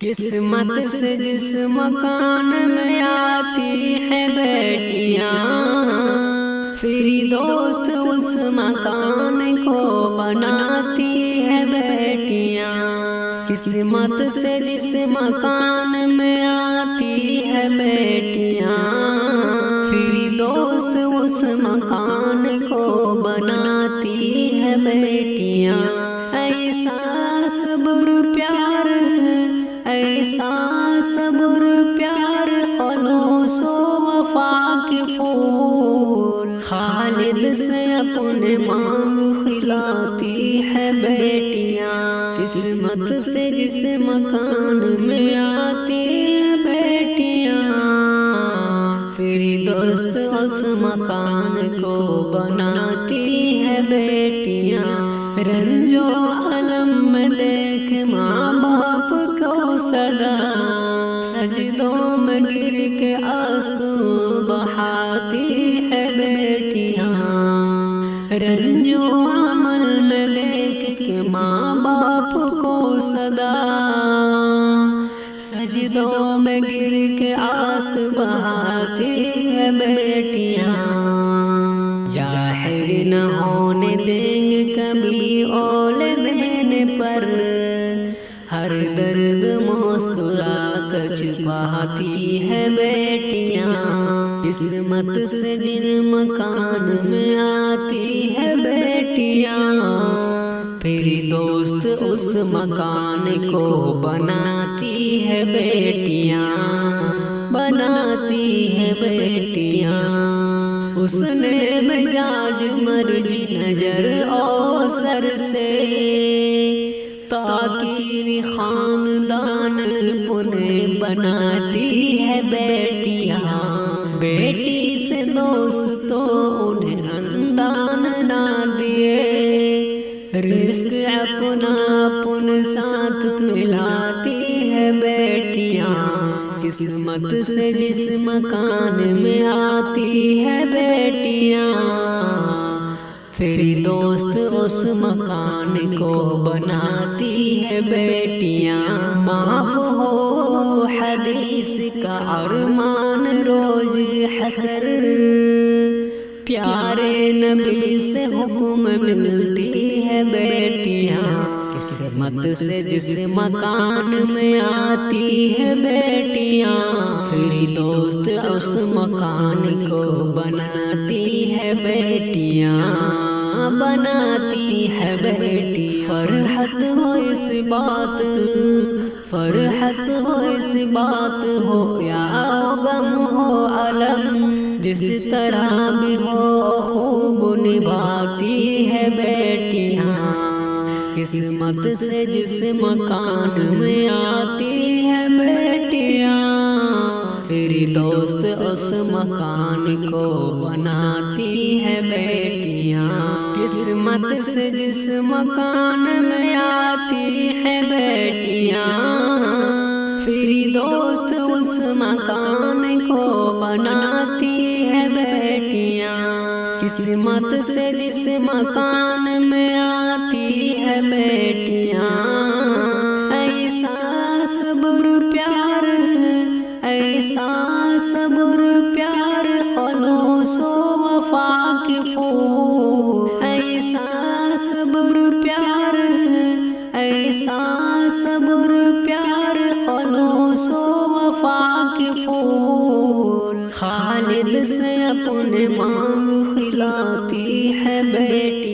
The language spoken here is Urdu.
قسمت سے جس مکان میں آتی ہے بیٹیاں، پھر دوست اس مکان کو بناتی ہے بیٹیاں۔ قسمت سے جس مکان میں آتی ہے بیٹیاں، پھر دوست اس مکان کو بناتی ہے بیٹیاں۔ ایسا صبر پیار، ایسا صبر پیار، خلوص و وفا کے پھول، خالد سے اپنے مانگ کھلاتی ہے بیٹیاں۔ قسمت سے جس مکان میں آتی ہے بیٹیاں، پھر دوست اس مکان کو بناتی ہے بیٹیاں۔ رنج و علم میں دیکھ ماں باپ کو صدا، سجدوں میں گر کے آنسو بہاتی ہے بیٹیاں۔ رنج و عمل میں دیکھ کے ماں باپ کو صدا، سجدوں میں گر کے آنسو بہاتی ہے بیٹیاں۔ ظاہر نہ ہونے دیں گے کبھی اول دینے پر، ہر درد مسکرا کر چھپاتی ہے بیٹیاں۔ قسمت سے جن مکان میں آتی ہے بیٹیاں، پھر دوست اس مکان کو بناتی ہے بیٹیاں، بناتی ہے بیٹیاں۔ اس نے مزاج مرضی نظر اور سر سے، تاکہ خاندان انہیں بناتی ہے بیٹیاں۔ بیٹی سے دوست تو انہیں اندان نہ دیے، رزق اپنا اپن ساتھ ملاتی ہے بیٹیاں۔ قسمت سے جس مکان میں آتی ہے بیٹیاں، پھر دوست اس مکان کو بناتی ہے بیٹیاں۔ معاف ہو حدیث کا ارمان روز حسر، پیارے نبی سے حکم ملتی ہے بیٹیاں۔ قسمت سے جس مکان میں آتی ہے بیٹیاں، پھر دوست اس مکان کو بناتی ہے بیٹیاں، بناتی ہے بیٹی۔ فرحت ہو اس بات، فرحت ہو اس بات ہو یا غم ہو علم، جس طرح بھی ہو خوب نبھاتی ہے بیٹیاں۔ قسمت سے جس مکان میں آتی ہے بیٹیاں، پھر دوست اس مکان کو بناتی ہے بیٹیاں۔ قسمت سے جس مکان میں آتی ہے بیٹیاں، پھر دوست اس مکان کو بناتی ہے بیٹیاں۔ قسمت سے جس مکان میں آتی ہے بیٹیاں، ایسا صبر پیار، ایسا صبر پیار، خلوص و وفا کے پھول، ایسا صبر پیار، ایسا صبر پیار، خلوص و وفا کے پھول، خالد سے اپنے مانگ کھلاتی ہے بیٹی۔